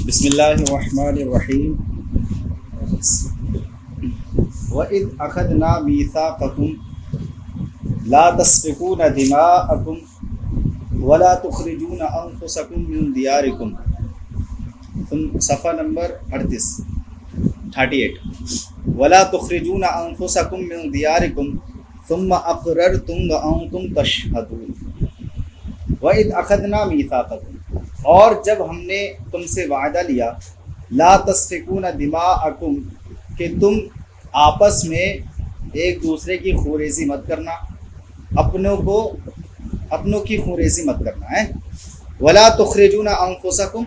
بسم اللہ الرحمن الرحیم. وَإِذْ أَخَذْنَا مِيثَاقَكُمْ لَا تَسْفِكُونَ دِمَاءَكُمْ وَلَا تُخْرِجُونَ أَنفُسَكُمْ مِنْ دِيَارِكُمْ. صفحہ نمبر 38. وَلَا تُخْرِجُونَ أَنفُسَكُمْ مِنْ دِيَارِكُمْ ثُمَّ أَقْرَرْتُمْ وَأَنْتُمْ تَشْهَدُونَ. وَإِذْ أَخَذْنَا مِيثَاقَكُمْ، اور جب ہم نے تم سے وعدہ لیا، لا تسفکون دماءکم، کہ تم آپس میں ایک دوسرے کی خوریزی مت کرنا، اپنوں کی خوریزی مت کرنا ہے. ولا تخرجون انفسکم،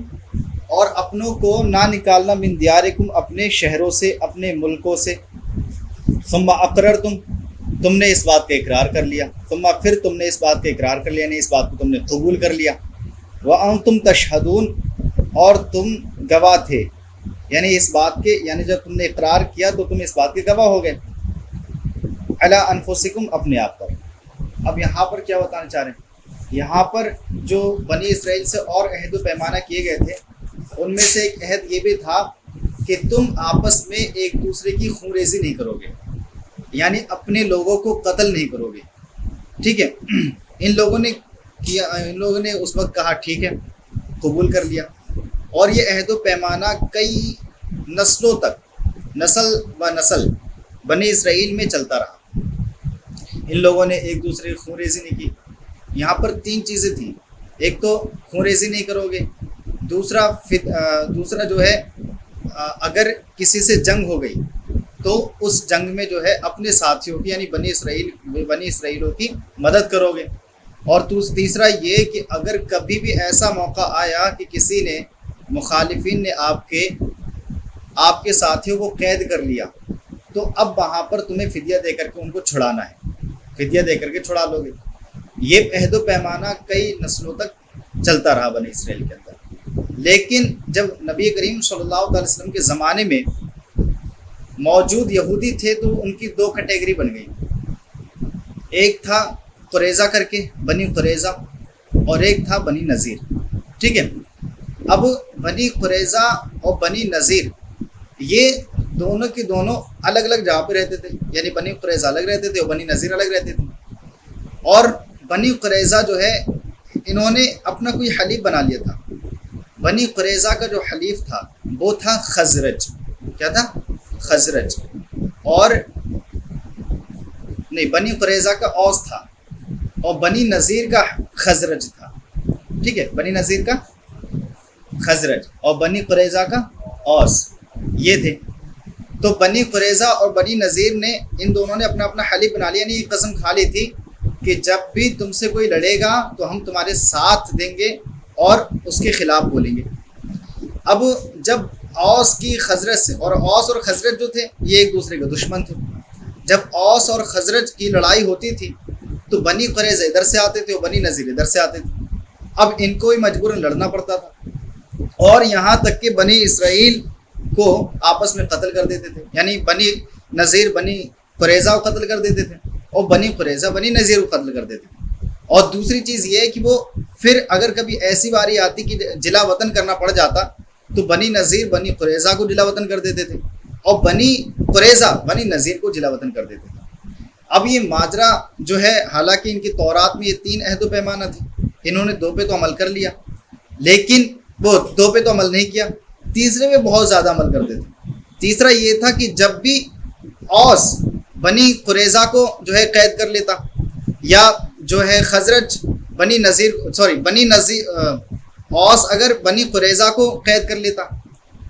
اور اپنوں کو نہ نکالنا، من دیارکم، اپنے شہروں سے، اپنے ملکوں سے. ثم اقررتم، تم نے اس بات کا اقرار کر لیا. ثم، پھر تم نے اس بات کا اقرار کر لیا، یعنی اس بات کو تم نے قبول کر لیا. وَأَنْتُمْ تَشْهَدُونَ، اور تم گواہ تھے، یعنی اس بات کے، یعنی جب تم نے اقرار کیا تو تم اس بات کے گواہ ہو گئے. عَلَىٰ أَنفُسِكُمْ، اپنے آپ پر. اب یہاں پر کیا بتانا چاہ رہے ہیں؟ یہاں پر جو بنی اسرائیل سے اور عہد و پیمانہ کیے گئے تھے، ان میں سے ایک عہد یہ بھی تھا کہ تم آپس میں ایک دوسرے کی خونریزی نہیں کرو گے، یعنی اپنے لوگوں کو قتل نہیں کرو گے. ٹھیک ہے، ان لوگوں نے اس وقت کہا ٹھیک ہے، قبول کر لیا. اور یہ عہد و پیمانہ کئی نسلوں تک، نسل و نسل بنی اسرائیل میں چلتا رہا. ان لوگوں نے ایک دوسرے کی خونریزی نہیں کی. یہاں پر 3 چیزیں تھیں. ایک تو خونریزی نہیں کرو گے، دوسرا جو ہے اگر کسی سے جنگ ہو گئی تو اس جنگ میں جو ہے اپنے ساتھیوں کی، یعنی بنی اسرائیلوں کی مدد کرو گے. اور تیسرا یہ کہ اگر کبھی بھی ایسا موقع آیا کہ کسی نے، مخالفین نے آپ کے ساتھیوں کو قید کر لیا، تو اب وہاں پر تمہیں فدیہ دے کر کے ان کو چھڑانا ہے، فدیہ دے کر کے چھڑا لو گے. یہ عہد و پیمانہ کئی نسلوں تک چلتا رہا بنی اسرائیل کے اندر. لیکن جب نبی کریم صلی اللہ علیہ وسلم کے زمانے میں موجود یہودی تھے تو ان کی 2 کیٹیگری بن گئی. ایک تھا قریظہ کر کے، بنی قریظہ، اور ایک تھا بنی نذیر. ٹھیک ہے، اب بنی قریظہ اور بنی نذیر یہ دونوں کی دونوں الگ الگ جگہ پہ رہتے تھے، یعنی بنی قریظہ الگ رہتے تھے اور بنی نذیر الگ رہتے تھے. اور بنی قریظہ جو ہے انہوں نے اپنا کوئی حلیف بنا لیا تھا. بنی قریظہ کا جو حلیف تھا وہ تھا خزرج. کیا تھا؟ خزرج. اور نہیں، بنی قریظہ کا اوس تھا، اور بنی نذیر کا خزرج تھا. ٹھیک ہے، بنی نذیر کا خزرج اور بنی قریظہ کا اوس، یہ تھے. تو بنی قریظہ اور بنی نذیر نے، ان دونوں نے اپنا اپنا حلیف بنا لیا، یعنی یہ قسم کھا لی تھی کہ جب بھی تم سے کوئی لڑے گا تو ہم تمہارے ساتھ دیں گے اور اس کے خلاف بولیں گے. اب جب اوس کی خزرج سے، اور اوس اور خزرج جو تھے یہ ایک دوسرے کے دشمن تھے، جب اوس اور خزرج کی لڑائی ہوتی تھی تو بنی قریظہ ادھر سے آتے تھے اور بنی نذیر ادھر سے آتے تھے. اب ان کو ہی مجبوراً لڑنا پڑتا تھا، اور یہاں تک کہ بنی اسرائیل کو آپس میں قتل کر دیتے تھے. یعنی بنی نذیر بنی قریظہ کو قتل کر دیتے تھے اور بنی قریظہ بنی نذیر کو قتل کر دیتے تھے. اور دوسری چیز یہ ہے کہ وہ پھر اگر کبھی ایسی باری آتی کہ جلا وطن کرنا پڑ جاتا تو بنی نذیر بنی قریظہ کو جلا وطن کر دیتے تھے اور بنی قریظہ بنی نذیر کو جلا وطن کر دیتے تھے. اب یہ ماجرا جو ہے، حالانکہ ان کی تورات میں یہ 3 عہد و پیمانہ تھے، انہوں نے 2 پہ تو عمل کر لیا، لیکن وہ 2 پہ تو عمل نہیں کیا، تیسرے پہ بہت زیادہ عمل کرتے تھے. تیسرا یہ تھا کہ جب بھی اوس بنی قریظہ کو جو ہے قید کر لیتا، یا جو ہے خزرج بنی نذیر اوس اگر بنی قریظہ کو قید کر لیتا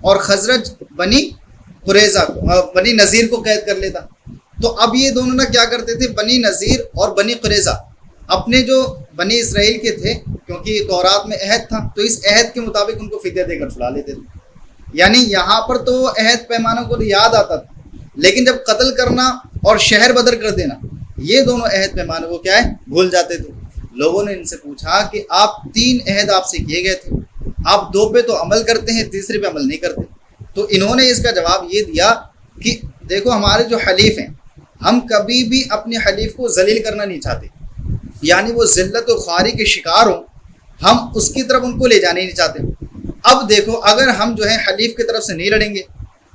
اور خزرج بنی نذیر کو قید کر لیتا، تو اب یہ دونوں نا کیا کرتے تھے، بنی نذیر اور بنی قریظہ اپنے جو بنی اسرائیل کے تھے، کیونکہ تورات میں عہد تھا تو اس عہد کے مطابق ان کو فدیہ دے کر چھڑا لیتے تھے. یعنی یہاں پر تو عہد پیمانوں کو یاد آتا تھا، لیکن جب قتل کرنا اور شہر بدر کر دینا، یہ دونوں عہد پیمانوں کو کیا ہے، بھول جاتے تھے. لوگوں نے ان سے پوچھا کہ آپ 3 عہد آپ سے کیے گئے تھے، آپ 2 پہ تو عمل کرتے ہیں، تیسرے پہ عمل نہیں کرتے. تو انہوں نے اس کا جواب یہ دیا کہ دیکھو ہمارے جو حلیف ہیں، ہم کبھی بھی اپنے حلیف کو ذلیل کرنا نہیں چاہتے، یعنی وہ ذلت و خواری کے شکار ہوں ہم اس کی طرف ان کو لے جانے نہیں چاہتے. اب دیکھو اگر ہم جو ہے حلیف کی طرف سے نہیں لڑیں گے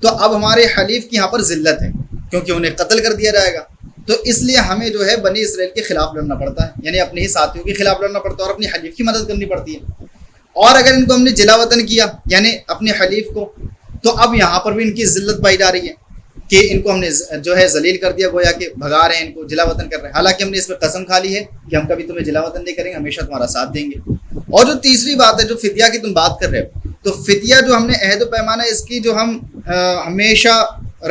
تو اب ہمارے حلیف کی یہاں پر ذلت ہے کیونکہ انہیں قتل کر دیا جائے گا. تو اس لیے ہمیں جو ہے بنی اسرائیل کے خلاف لڑنا پڑتا ہے, یعنی اپنے ہی ساتھیوں کے خلاف لڑنا پڑتا ہے اور اپنی حلیف کی مدد کرنی پڑتی ہے. اور اگر ان کو ہم نے جلا وطن کیا یعنی اپنے حلیف کو, تو اب یہاں پر بھی ان کی ذلت پائی جا رہی ہے کہ ان کو ہم نے جو ہے ذلیل کر دیا, گویا کہ بھگا رہے ہیں ان کو, جلا وطن کر رہے ہیں, حالانکہ ہم نے اس پہ قسم کھا لی ہے کہ ہم کبھی تمہیں جلا وطن نہیں کریں گے, ہمیشہ تمہارا ساتھ دیں گے. اور جو تیسری بات ہے جو فدیہ کی تم بات کر رہے ہو, تو فدیہ جو ہم نے عہد و پیمانہ اس کی جو ہم ہمیشہ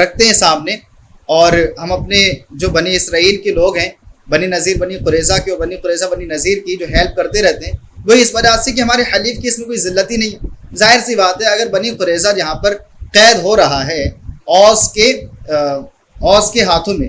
رکھتے ہیں سامنے, اور ہم اپنے جو بنی اسرائیل کے لوگ ہیں, بنی نذیر بنی قریظہ کے اور بنی قریظہ بنی نذیر کی جو ہیلپ کرتے رہتے ہیں, وہ اس وجہ سے کہ ہمارے حلیف کی اس میں کوئی ذلت ہی نہیں ہے. ظاہر سی بات ہے اگر بنی قریظہ جہاں پر قید ہو رہا ہے اوس کے ہاتھوں میں,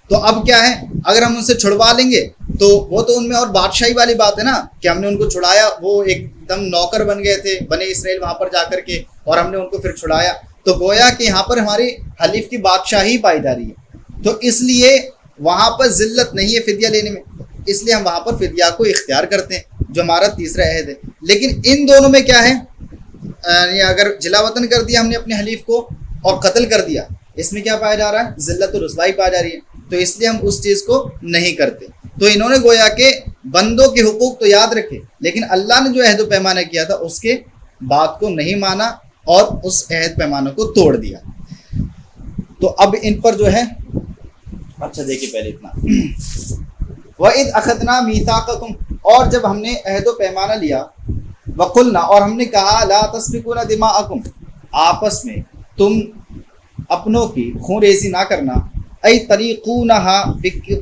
تو اب کیا ہے اگر ہم ان سے چھڑوا لیں گے تو وہ تو ان میں اور بادشاہی والی بات ہے نا کہ ہم نے ان کو چھڑایا, وہ ایک دم نوکر بن گئے تھے بنی اسرائیل وہاں پر جا کر کے, اور ہم نے ان کو پھر چھڑایا, تو گویا کہ یہاں پر ہماری حلیف کی بادشاہی پائی جا رہی ہے. تو اس لیے وہاں پر ذلت نہیں ہے فدیہ لینے میں, اس لیے ہم وہاں پر فدیہ کو اختیار کرتے ہیں جو ہمارا تیسرا عہد ہے. لیکن ان دونوں میں کیا ہے, اگر جلا وطن کر دیا ہم نے اپنے حلیف کو اور قتل کر دیا, اس میں کیا پایا جا رہا ہے, ذلت و رسوائی پائی جا رہی ہے, تو اس لیے ہم اس چیز کو نہیں کرتے. تو انہوں نے گویا کہ بندوں کے حقوق تو یاد رکھے, لیکن اللہ نے جو عہد و پیمانہ کیا تھا اس کے بات کو نہیں مانا اور اس عہد پیمانہ کو توڑ دیا. تو اب ان پر جو ہے, اچھا دیکھیے پہلے اتنا, وَإِذْ أَخَذْنَا مِيثَاقَكُمْ, اور جب ہم نے عہد و پیمانہ لیا, وَقُلْنَا, اور ہم نے کہا, لَا تَسْفِكُونَ دِمَاءَكُمْ, آپس میں تم اپنوں کی خون ریزی نہ کرنا, ای طریقونها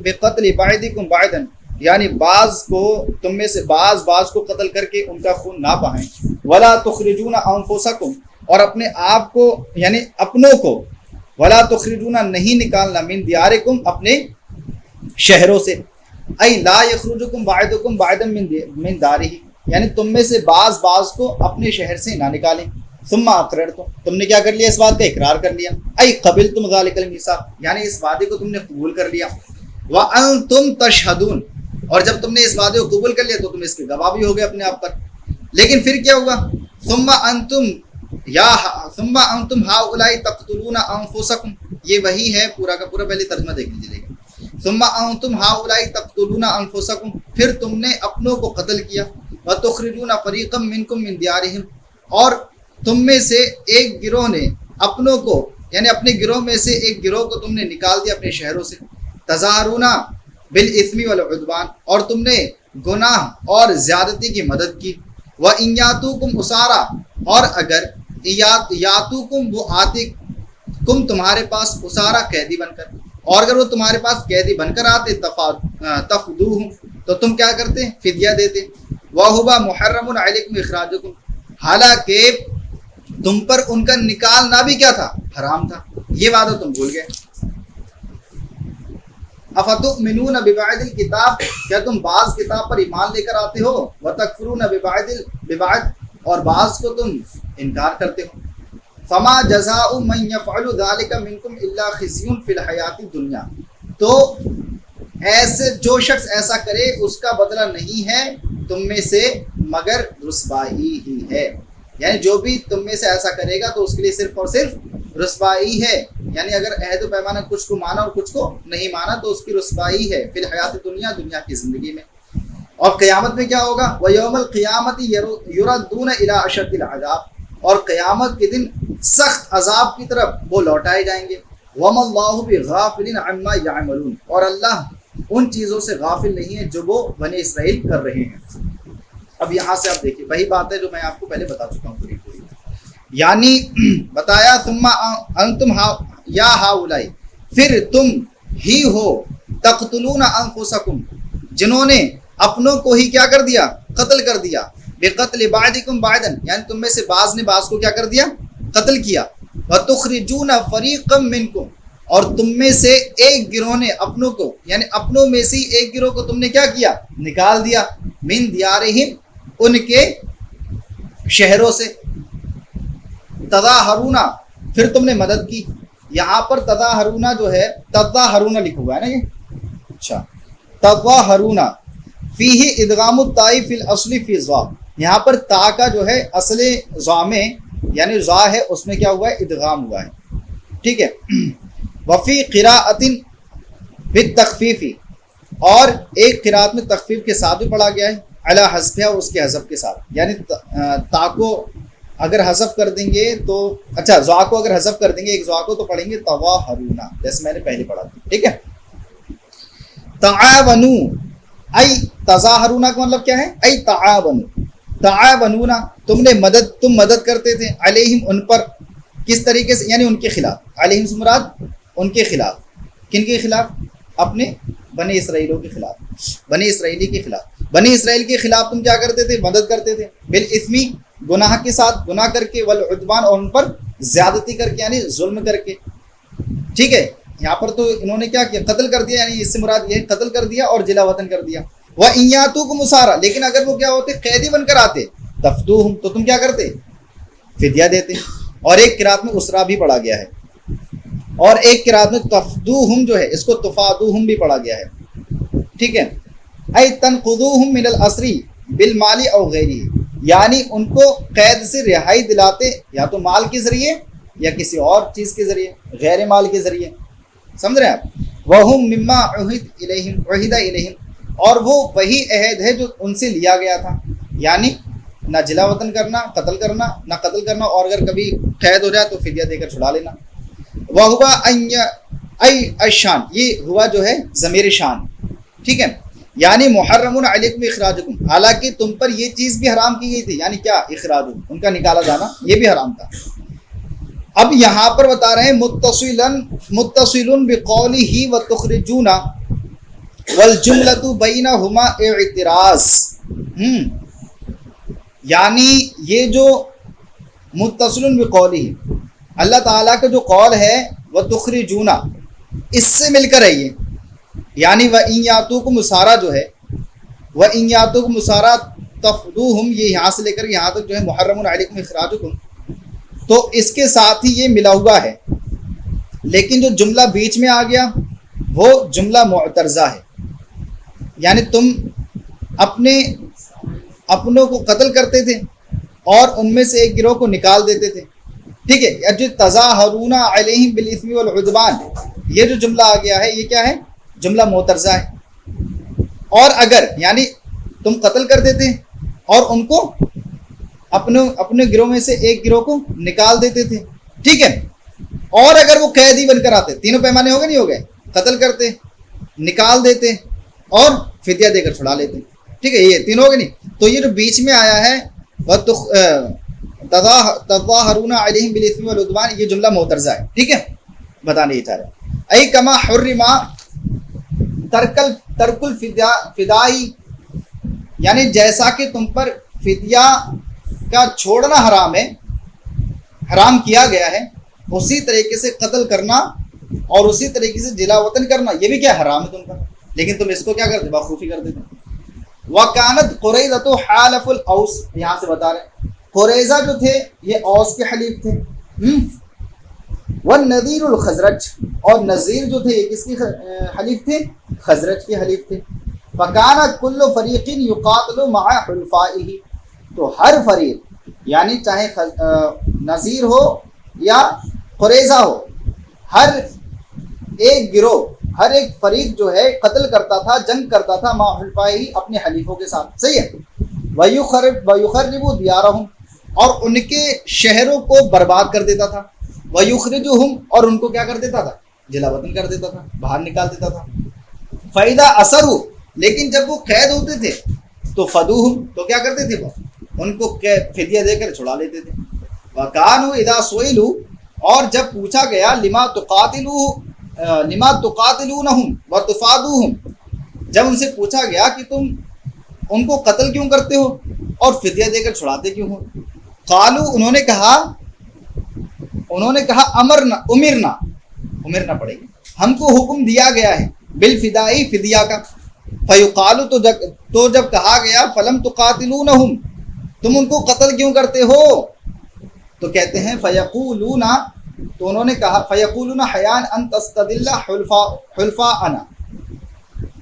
بقتل بعضکم بعضا, یعنی بعض کو تم میں سے بعض کو قتل کر کے ان کا خون نہ بہائیں, ولا تخرجون انفسکم, اور اپنے آپ کو یعنی اپنوں کو, ولا تخرجون, نہیں نکالنا, من دیارکم, اپنے شہروں سے, ای لا یخرجکم بعضکم بعضا من دارہ, یعنی تم میں سے بعض کو اپنے شہر سے نہ نکالیں. ثم اقررتم, تم نے کیا کر لیا, اس بات کا اقرار کر لیا, ای قبلتم ذلک المیثاق, یعنی اس وعدے کو تم نے قبول کر لیا, وانتم تشہدون, اور جب تم نے اس وعدے کو قبول کر لیا تو تم اس کے گواہ بھی ہو گئے اپنے آپ پر. لیکن پھر کیا ہوا, ثم انتم ہؤلاء تقتلون انفسکم, یہ وہی ہے پورا کا پورا, پہلے ترجمہ دیکھ لیجیے گا. ثم انتم ہؤلاء تقتلون انفسکم, پھر تم نے اپنوں کو قتل کیا, وتخرجون فریقا منکم من دیارہم, اور تم میں سے ایک گروہ نے اپنوں کو یعنی اپنے گروہ میں سے ایک گروہ کو تم نے نکال دیا اپنے شہروں سے, تظاہرون بالاثم والعدوان, اور تم نے گناہ اور زیادتی کی مدد کی, وَإِن یاتوکم اسارا, اور اگر یاتوکم, وہ آتے کم تمہارے پاس, اسارا قیدی بن کر, اور اگر وہ تمہارے پاس قیدی بن کر آتے, تفدوہم, تو تم کیا کرتے, فدیہ دیتے, وَهُوَ مُحَرَّمٌ عَلَيْكُمْ إِخْرَاجُكُمْ, حالانکہ تم پر ان کا نکالنا بھی کیا تھا, حرام تھا, یہ وعدہ تم بھول گئے. افتؤمنون ببعض الکتاب, کیا تم بعض کتاب پر ایمان لے کر آتے ہو, وتکفرون ببعض, اور بعض کو تم انکار کرتے ہو. فما جزاء من يفعل ذلك منكم الا خزي في الحیات الدنیا, تو ایسے جو شخص ایسا کرے اس کا بدلہ نہیں ہے تم میں سے مگر رسوائی ہی ہے, یعنی جو بھی تم میں سے ایسا کرے گا تو اس کے لیے صرف اور صرف رسوائی ہے, یعنی اگر عہد و پیمانہ کچھ کو مانا اور کچھ کو نہیں مانا تو اس کی رسوائی ہے فی الحیات دنیا, دنیا کی زندگی میں. اور قیامت میں کیا ہوگا, وَيَوْمَ الْقِيَامَةِ يُرَدُّونَ إِلَىٰ أَشَدِّ الْعَذَابِ, اور قیامت کے دن سخت عذاب کی طرف وہ لوٹائے جائیں گے. وَمَا اللَّهُ بِغَافِلٍ عَمَّا يَعْمَلُونَ, اور اللہ ان چیزوں سے غافل نہیں ہے جو وہ بنی اسرائیل کر رہے ہیں. اب یہاں سے آپ دیکھیے وہی بات ہے جو میں آپ کو پہلے بتا چکا ہوں پوری, یعنی بتایا ثم انتم یا ہؤلاء, پھر تم ہی ہو, تقتلون انفسکم, جنہوں نے اپنوں کو ہی کیا کر دیا, قتل کر دیا, بقتل بعضکم بعضا, یعنی تم میں سے بعض نے بعض کو کیا کر دیا, قتل کیا, وتخرجون فریقا منکم, اور تم میں سے ایک گروہ نے اپنوں کو یعنی اپنوں میں سے ایک گروہ کو تم نے کیا کیا, نکال دیا, من دیارہم, ان کے شہروں سے, تظاہرون, پھر تم نے مدد کی. یہاں پر تظاہرون جو ہے, تظاہرون لکھا ہوا ہے نا یہ, اچھا, تظاہرون فیہ ادغام الطاء فی الاصل فی الضاد, یہاں پر تا کا جو ہے اصل ضا میں یعنی ضا ہے اس میں کیا ہوا ہے ادغام ہوا ہے ٹھیک ہے. وفی قراءۃ بالتخفیف اور ایک قراءت میں تخفیف کے ساتھ بھی پڑھا گیا ہے علی حذفها اس کے حذف کے ساتھ یعنی تا کو اگر حذف کر دیں گے تو اچھا ضا کو اگر حذف کر دیں گے ایک ضا کو تو پڑھیں گے تواہرونا جیسے میں نے پہلے پڑھا تھا ٹھیک ہے. تعاونوا ای تظاہرونا کا مطلب کیا ہے ای تعاونوا تعاونونا تم مدد کرتے تھے علیہم ان پر کس طریقے سے یعنی ان کے خلاف علیہم سے مراد ان کے خلاف کن کے خلاف اپنے بنی اسرائیلوں کے خلاف بنی اسرائیلی کے خلاف بنی اسرائیل کے خلاف تم کیا کرتے تھے مدد کرتے تھے بالاثمی گناہ کے ساتھ گناہ کر کے والعدوان اور ان پر زیادتی کر کے یعنی ظلم کر کے ٹھیک ہے. یہاں پر تو انہوں نے کیا کیا قتل کر دیا یعنی اس سے مراد یہ قتل کر دیا اور جلا وطن کر دیا. وَإِن يَأْتُوكُمْ أُسَارَىٰ لیکن اگر وہ کیا ہوتے قیدی بن کر آتے تفدوہم تو تم کیا کرتے فدیہ دیتے. اور ایک قرات میں اسرا بھی پڑھا گیا ہے اور ایک قرات میں تفدوہم جو ہے اس کو تفادوہم بھی پڑھا گیا ہے ٹھیک ہے. اے تنقضوہم من الاسری بالمال او غیرہ یعنی ان کو قید سے رہائی دلاتے یا تو مال کے ذریعے یا کسی اور چیز کے ذریعے غیر مال کے ذریعے سمجھ رہے ہیں آپ. وہم مما عہد الیہم اور وہ وہی عہد ہے جو ان سے لیا گیا تھا یعنی نہ جلا وطن کرنا نہ قتل کرنا اور اگر کبھی قید ہو جائے تو فدیہ دے کر چھڑا لینا. وہوا ای الشان یہ ہوا جو ہے ضمیر شان ٹھیک ہے یعنی محرم علیکم اخراجکم حالانکہ تم پر یہ چیز بھی حرام کی گئی تھی یعنی کیا اخراج ان کا نکالا جانا یہ بھی حرام تھا. اب یہاں پر بتا رہے ہیں متصل بقولہ وتخرجون والجملۃ بینہما اعتراض یعنی یہ جو متصل بقولہ اللہ تعالیٰ کا جو قول ہے وتخرجون اس سے مل کر ہے یہ یعنی وَإِن يَأْتُوكُمْ أُسَارَىٰ جو ہے وَإِن يَأْتُوكُمْ أُسَارَىٰ تَفْدُوهُمْ یہ یہاں سے لے کر یہاں تک جو ہے محرم علیکم اخراجکم تو اس کے ساتھ ہی یہ ملا ہوا ہے. لیکن جو جملہ بیچ میں آ گیا وہ جملہ معترضہ ہے یعنی تم اپنوں کو قتل کرتے تھے اور ان میں سے ایک گروہ کو نکال دیتے تھے ٹھیک ہے. جو تظاہرون علیہم بالاثم والعدوان یہ جو جملہ آ گیا ہے یہ کیا ہے جملہ معترضہ ہے. اور اگر یعنی تم قتل کر دیتے اور ان کو اپنے گروہ میں سے ایک گروہ کو نکال دیتے تھے ٹھیک ہے اور اگر وہ قیدی بن کر آتے تینوں پیمانے ہو گئے نہیں ہو گئے قتل کرتے نکال دیتے اور فدیہ دے کر چھڑا لیتے ٹھیک ہے یہ تینوں ہو گئے نہیں. تو یہ جو بیچ میں آیا ہے تظاہرون علیہم بالاثم والعدوان یہ جملہ معترضہ ہے ٹھیک ہے بتانے یہ چاہ رہے ای کما حرما ترک الفدائی یعنی جیسا کہ تم پر فدیہ کا چھوڑنا حرام کیا گیا ہے اسی طریقے سے قتل کرنا اور اسی طریقے سے جلا وطن کرنا یہ بھی کیا حرام ہے تم پر لیکن تم اس کو کیا کرتے بخوفی کر دیتے. وَكَانَتْ قُرَيْظَةُ حَالَفُ الْأَوْسِ یہاں سے بتا رہے قریظہ جو تھے یہ اوس کے حلیف تھے والنذیر الخزرج اور نذیر جو تھے یہ کس کے حلیف تھے خزرج کے حلیف تھے. فَكَانَ كُلُّ فَرِيقٍ يُقَاتِلُ مَعَ حُلْفَائِهِ تو ہر فریق یعنی چاہے نذیر ہو یا قریظہ ہو ہر ایک گروہ ہر ایک فریق جو ہے قتل کرتا تھا جنگ کرتا تھا مع حلفائہی اپنے حلیفوں کے ساتھ صحیح ہے. وَيُخَرِّبُ دِيَارَهُمْ اور ان کے شہروں کو برباد کر دیتا تھا. وَيُخْرِجُهُمْ اور ان کو کیا کر دیتا تھا جلا وطن کر دیتا تھا باہر نکال دیتا تھا. فَإِذَا أَسَرُوا لیکن جب وہ قید ہوتے تھے تو فَدُوهُمْ تو کیا کرتے تھے وہ ان کو فدیہ دے کر چھڑا لیتے تھے. وَكَانُوا إِذَا سُئِلُوا اور جب پوچھا گیا لِمَا تُقَاتِلُونَهُمْ وَتُفَادُوهُمْ جب ان سے پوچھا گیا کہ تم ان کو قتل کیوں کرتے ہو اور فدیہ دے کر چھڑاتے کیوں ہو. قالوا انہوں نے کہا امرنا پڑے گی ہم کو حکم دیا گیا ہے بالفدائی فدیہ کا. فیقال تو جب کہا گیا فلم تقاتلونہم تم ان کو قتل کیوں کرتے ہو تو کہتے ہیں فیقولون تو انہوں نے کہا فیقولون حیان ان تستدل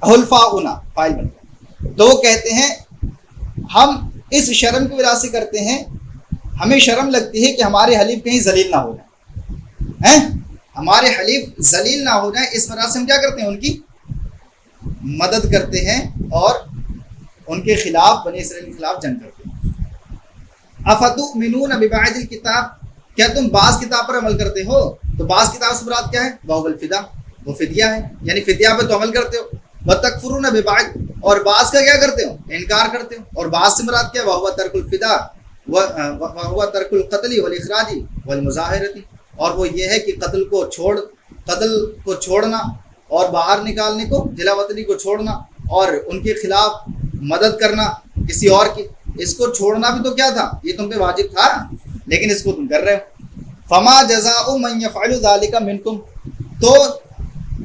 حلفاؤنا فائل بن گیا تو وہ کہتے ہیں ہم اس شرم کی وجہ سے کرتے ہیں، ہمیں شرم لگتی ہے کہ ہمارے حلیف کہیں ذلیل نہ ہو جائیں، ہمارے حلیف ذلیل نہ ہو جائیں، اس وجہ سے ہم کیا کرتے ہیں؟ ان کی مدد کرتے ہیں اور ان کے خلاف، بنی اسرائیل کے خلاف جنگ کرتے ہیں۔ افتؤمنون ببعض الکتاب، کیا تم بعض کتاب پر عمل کرتے ہو؟ تو بعض کتاب سے مراد کیا ہے؟ وہو الفدیہ، وہ فدیہ ہے، یعنی فدیہ پہ تو عمل کرتے ہو۔ وتکفرون ببعض، اور بعض کا کیا کرتے ہو؟ انکار کرتے ہو۔ اور بعض سے مراد کیا ہے؟ وہو ترک الفدیہ وہو ترک القتل والاخراج والمظاہرۃ، اور وہ یہ ہے کہ قتل کو چھوڑنا اور باہر نکالنے کو، جلا وطنی کو چھوڑنا، اور ان کے خلاف مدد کرنا کسی اور کی، اس کو چھوڑنا بھی تو کیا تھا؟ یہ تم پہ واجب تھا، لیکن اس کو تم کر رہے ہو۔ فما جزاء من يفعل ذلك منکم، تو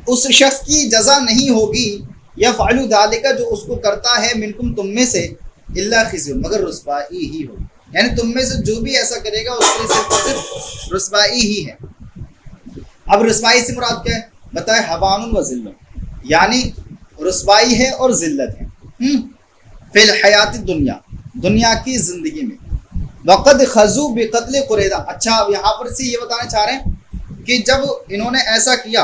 اس شخص کی جزا نہیں ہوگی، یفعل ذلك، جو اس کو کرتا ہے، منکم، تم میں سے، الا خزي، مگر رسوائی ہی ہوگی، یعنی تم میں سے جو بھی ایسا کرے گا اس کے لیے صرف اور صرف رسوائی ہی ہے۔ اب رسوائی سے مراد کیا ہے؟ بتائے، حوان و ذلت، یعنی رسوائی ہے اور ذلت ہے فی الحیات الدنیا، دنیا کی زندگی میں۔ وقد خذوا بقتل قریظہ، اچھا اب یہاں پر سے یہ بتانا چاہ رہے ہیں کہ جب انہوں نے ایسا کیا،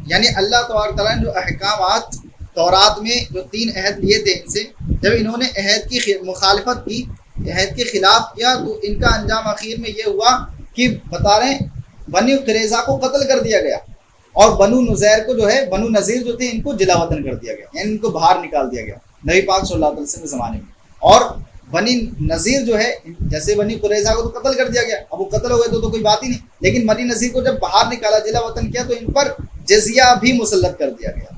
یعنی اللہ تبارک تعالیٰ نے جو احکامات تورات میں جو 3 عہد لیے تھے ان سے، جب انہوں نے عہد کی مخالفت کی، عہد کے خلاف کیا، تو ان کا انجام اخیر میں یہ ہوا کہ بتا رہے ہیں بنی قریظہ کو قتل کر دیا گیا، اور بنو نذیر کو جو ہے، بنو نذیر جو تھے، ان کو جلا وطن کر دیا گیا، یعنی ان کو باہر نکال دیا گیا نبی پاک صلی اللہ علیہ وسلم کے زمانے میں۔ اور بنی نذیر جو ہے، جیسے بنی قریظہ کو تو قتل کر دیا گیا، اب وہ قتل ہو گئے تو کوئی بات ہی نہیں، لیکن بنی نذیر کو جب باہر نکالا، جلا وطن کیا، تو ان پر جزیہ بھی مسلط کر دیا گیا۔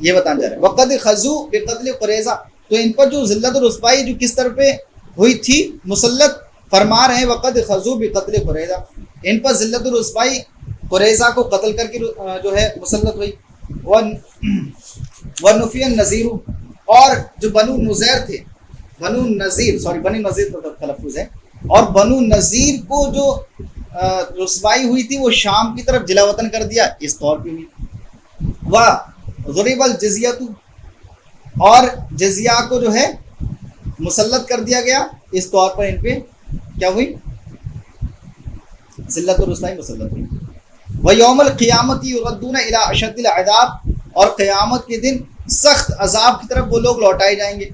یہ بتانا چاہ رہے ہیں وقد خذوا بقتل قریظہ، تو ان پر جو ذلت اور رسوائی جو کس طرح پہ ہوئی تھی مسلط، فرما رہے ہیں وقد خذوا بقتل قریظہ، ان پر ذلت اور رسوائی قریظہ کو قتل کر کے جو ہے مسلط ہوئی۔ ونفی النذیر، اور جو بنو نذیر تھے، بنی نذیر تو تلفظ ہے، اور بنو نذیر کو جو رسوائی ہوئی تھی وہ شام کی طرف جلا وطن کر دیا، اس طور پہ ہوئی۔ وضرب الجزیۃ، اور جزیہ کو جو ہے مسلط کر دیا گیا، اس طور پر ان پہ کیا ہوئی؟ ذلت اور رسوائی مسلط ہوئی۔ وَيَوْمَ الْقِيَامَةِ يُرَدُّونَ إِلَىٰ أَشَدِّ الْعَذَابِ، اور قیامت کے دن سخت عذاب کی طرف وہ لوگ لوٹائے جائیں گے،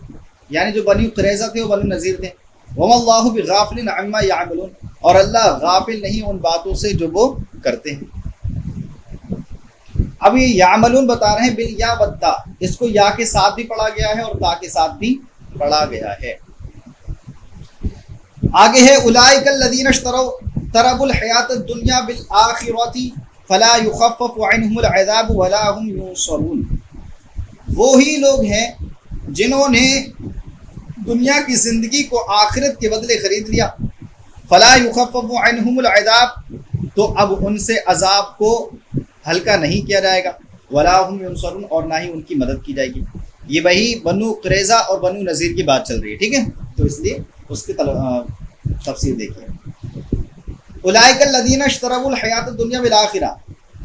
یعنی جو بنی قریظہ تھے وہ بنو نذیر تھے۔ وَمَا اللَّهُ بِغَافِلٍ عَمَّا يَعْمَلُونَ، اور اللہ غافل نہیں ان باتوں سے جو وہ کرتے ہیں۔ اب یہ یعملون بتا رہے ہیں بالیا والتا، اس کو یا کے ساتھ بھی پڑھا گیا ہے اور تا کے ساتھ بھی پڑھا گیا ہے۔ آگے ہے اولئک الذین اشتروا الحیات الدنیا بالآخرۃ فلا یخفف عنہم العذاب ولا هم ینصرون، وہی لوگ ہیں جنہوں نے دنیا کی زندگی کو آخرت کے بدلے خرید لیا، فلا یخفف عنہم العذاب، تو اب ان سے عذاب کو ہلکا نہیں کیا جائے گا، ولا هم ینصرون، اور نہ ہی ان کی مدد کی جائے گی۔ یہ وہی بنو قریظہ اور بنو نذیر کی بات چل رہی ہے، ٹھیک ہے، تو اس لیے اس کی تفسیر دیکھیے۔ اولئک الذین اشتروا الحیات الدنیا بالآخرہ،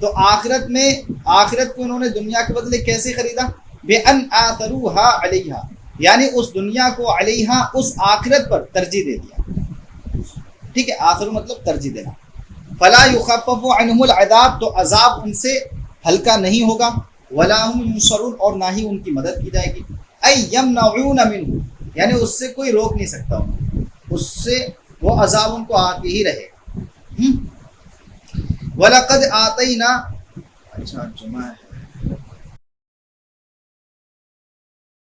تو آخرت کو انہوں نے دنیا کے بدلے کیسے خریدا؟ بأن آثروها علیہا، یعنی اس دنیا کو علیہا، اس آخرت پر ترجیح دے دیا، ٹھیک ہے، آخر مطلب ترجیح دینا۔ فلا یخفف عنہم العذاب، تو عذاب ان سے ہلکا نہیں ہوگا، ولا هم ینصرون، اور نہ ہی ان کی مدد کی جائے گی۔ ای یمنعون منہ، یعنی اس سے کوئی روک نہیں سکتا انہیں، اس سے وہ عذاب ان کو آتے ہی رہے گا۔ وَلَقَدْ آتَيْنَا، اچھا جمعہ ہے۔